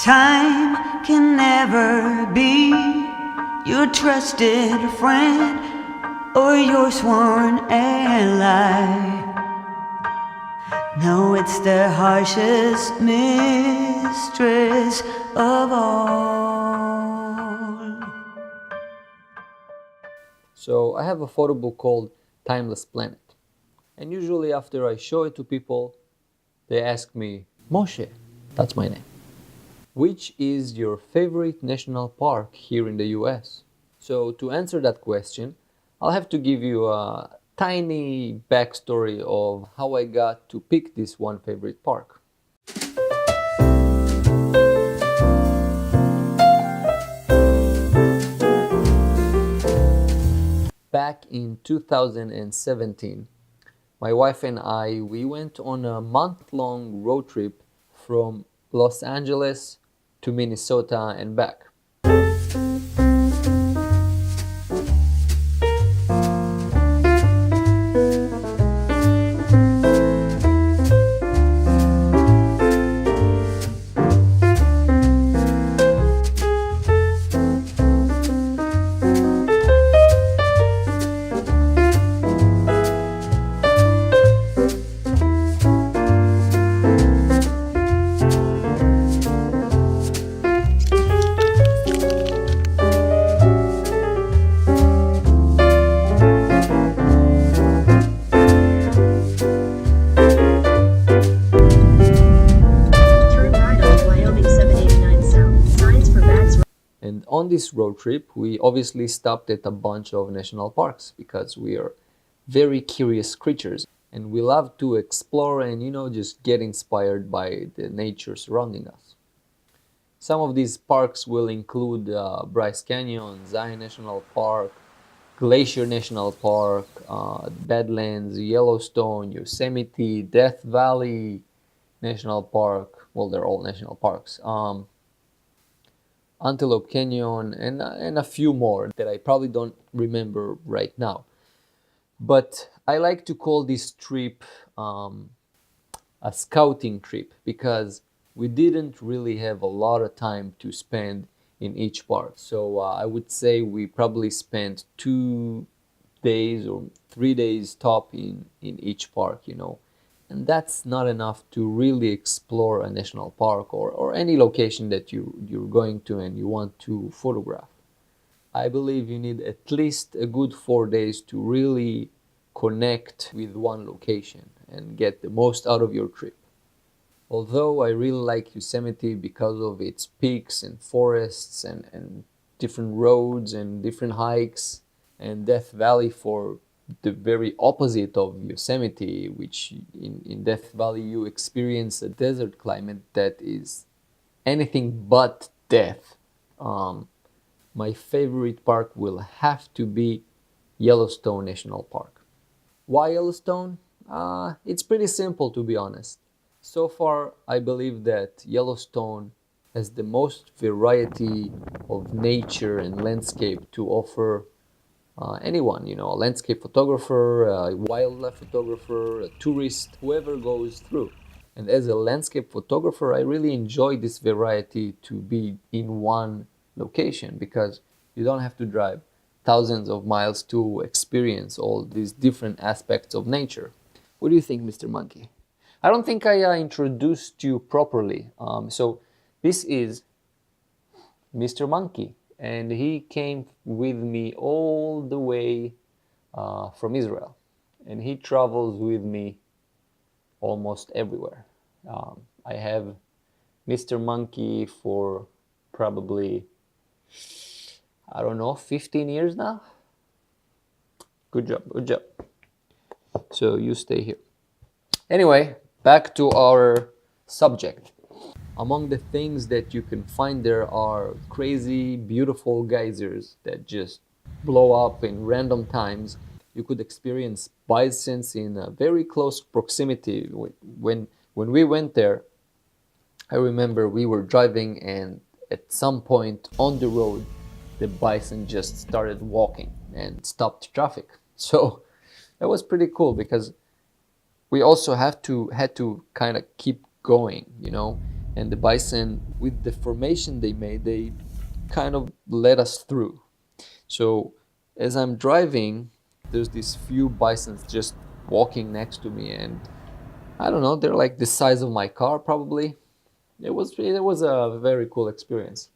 Time can never be your trusted friend or your sworn ally. No, it's the harshest mistress of all. So I have a photo book called Timeless Planet. And usually after I show it to people, they ask me, Moshe, that's my name, which is your favorite national park here in the US? So to answer that question, I'll have to give you a tiny backstory of how I got to pick this one favorite park. Back in 2017, my wife and we went on a month-long road trip from Los Angeles to Minnesota and back. And on this road trip, we obviously stopped at a bunch of national parks because we are very curious creatures and we love to explore and, just get inspired by the nature surrounding us. Some of these parks will include Bryce Canyon, Zion National Park, Glacier National Park, Badlands, Yellowstone, Yosemite, Death Valley National Park. Well, they're all national parks. Antelope Canyon, and a few more that I probably don't remember right now. But I like to call this trip a scouting trip because we didn't really have a lot of time to spend in each park. So I would say we probably spent 2 days or 3 days top in each park, And that's not enough to really explore a national park or any location that you're going to and you want to photograph. I believe you need at least a good 4 days to really connect with one location and get the most out of your trip. Although I really like Yosemite because of its peaks and forests and different roads and different hikes, and Death Valley for the very opposite of Yosemite, which in Death Valley you experience a desert climate that is anything but death. My favorite park will have to be Yellowstone National Park. Why Yellowstone? It's pretty simple, to be honest. So far, I believe that Yellowstone has the most variety of nature and landscape to offer anyone, a landscape photographer, a wildlife photographer, a tourist, whoever goes through. And as a landscape photographer, I really enjoy this variety to be in one location because you don't have to drive thousands of miles to experience all these different aspects of nature. What do you think, Mr. Monkey? I don't think I introduced you properly. So this is Mr. Monkey. And he came with me all the way from Israel. And he travels with me almost everywhere. I have Mr. Monkey for probably, 15 years now. Good job, good job. So you stay here. Anyway, back to our subject. Among the things that you can find there are crazy, beautiful geysers that just blow up in random times. You could experience bisons in a very close proximity. When we went there, I remember we were driving and at some point on the road, the bison just started walking and stopped traffic. So that was pretty cool because we also had to kind of keep going, and the bison, with the formation they made, they kind of let us through. So as I'm driving, there's these few bisons just walking next to me, and I don't know, they're like the size of my car probably. It was a very cool experience.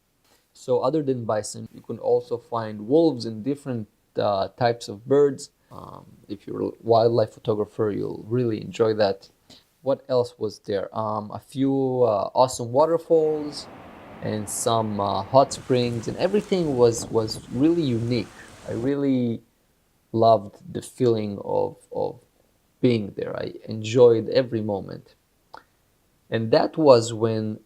So other than bison, you can also find wolves and different types of birds. If you're a wildlife photographer, you'll really enjoy that. What else was there? A few awesome waterfalls and some hot springs, and everything was really unique. I really loved the feeling of being there. I enjoyed every moment. And that was when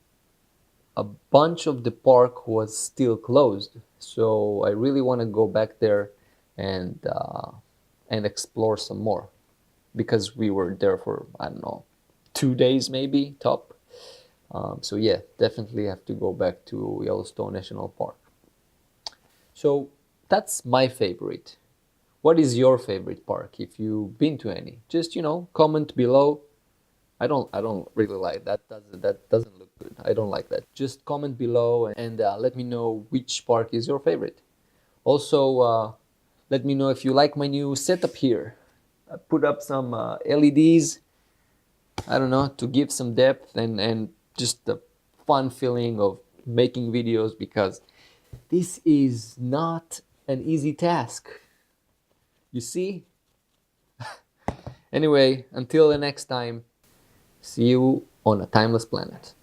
a bunch of the park was still closed. So I really want to go back there and explore some more because we were there for, I don't know, 2 days maybe top. So yeah, definitely have to go back to Yellowstone National Park. So that's my favorite. What is your favorite park if you've been to any? Just, comment below. I don't really like that. That doesn't look good. I don't like that. Just comment below and let me know which park is your favorite. Also, let me know if you like my new setup here. I put up some LEDs. I don't know, to give some depth and just the fun feeling of making videos, because this is not an easy task. You see? Anyway, until the next time, see you on a timeless planet.